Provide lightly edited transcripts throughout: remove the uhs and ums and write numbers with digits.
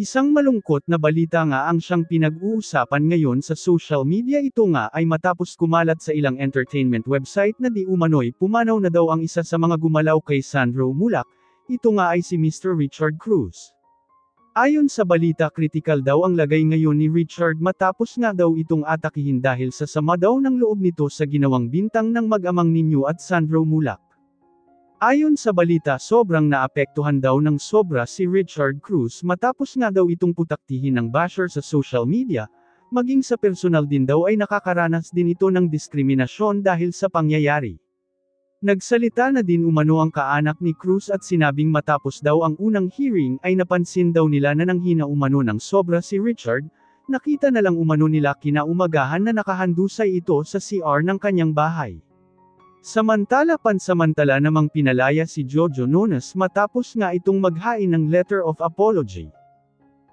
Isang malungkot na balita nga ang siyang pinag-uusapan ngayon sa social media. Ito nga ay matapos kumalat sa ilang entertainment website na di umano'y pumanaw na daw ang isa sa mga gumalaw kay Sandro Mulak. Ito nga ay si Mr. Richard Cruz. Ayon sa balita, kritikal daw ang lagay ngayon ni Richard matapos nga daw itong atakihin dahil sa sama daw ng loob nito sa ginawang bintang ng mag-amang Nino at Sandro Mulak. Ayon sa balita, sobrang naapektuhan daw ng sobra si Richard Cruz matapos nga daw itong putaktihin ng basher sa social media, maging sa personal din daw ay nakakaranas din ito ng diskriminasyon dahil sa pangyayari. Nagsalita na din umano ang kaanak ni Cruz at sinabing matapos daw ang unang hearing ay napansin daw nila na nanghina umano ng sobra si Richard, nakita na lang umano nila kinaumagahan na nakahandusay ito sa CR ng kanyang bahay. Samantala pansamantala namang pinalaya si Jojo Nones matapos nga itong maghain ng letter of apology.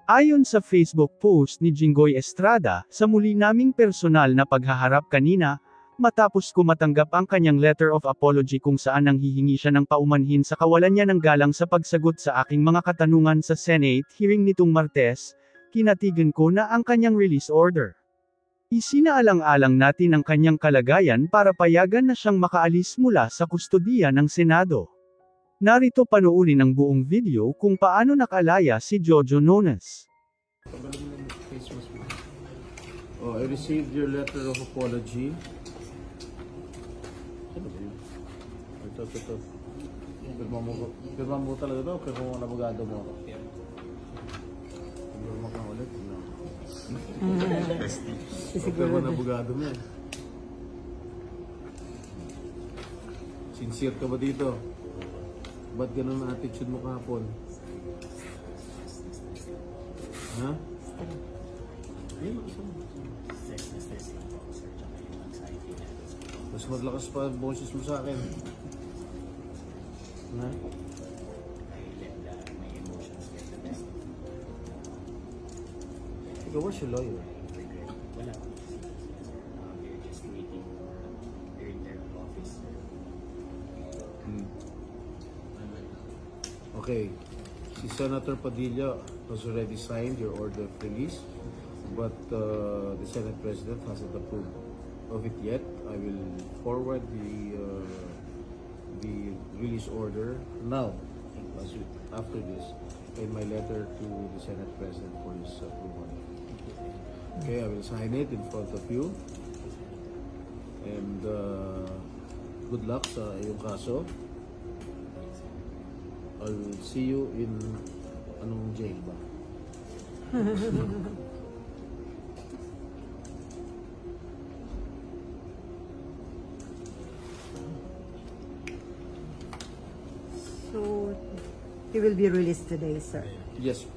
Ayon sa Facebook post ni Jinggoy Estrada, sa muli naming personal na paghaharap kanina, matapos ko matanggap ang kanyang letter of apology kung saan nanghihingi siya ng paumanhin sa kawalan niya ng galang sa pagsagot sa aking mga katanungan sa Senate hearing nitong Martes, kinatigan ko na ang kanyang release order. Isinaalang-alang natin ang kanyang kalagayan para payagan na siyang makaalis mula sa kustodiya ng Senado. Narito panoorin ang buong video kung paano nakalaya si Jojo Nones. Oh, I received your letter of apology. Ito. Pirma mo talaga ito, pero kung abogado mo ako. Pirma ka ulit. Pero na abogado mo eh. Sincere ka ba dito? Ba't ganun ang attitude mo kahapon? Ha? Mas maglakas pa ang boses mo sa akin. Ha? Ikaw, where's your lawyer? Wala. They're just waiting. They're in their office. Okay. Si Senator Padilla has already signed your order of release, but the Senate President hasn't approved of it yet. I will forward the release order now, after this, in my letter to the Senate President for his approval. Okay, I will sign it in front of you. And good luck sa iyong kaso. I'll see you in anong jail ba? So, he will be released today, sir? Yes,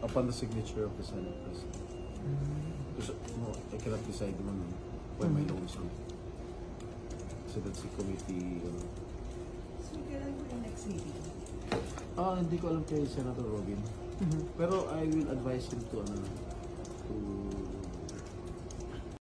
upon the signature of the Senate President. No, I cannot decide naman when my law is on. So that's the committee. So, kailan po yung next meeting? Hindi ko alam kay Senator Robin. Pero I will advise him to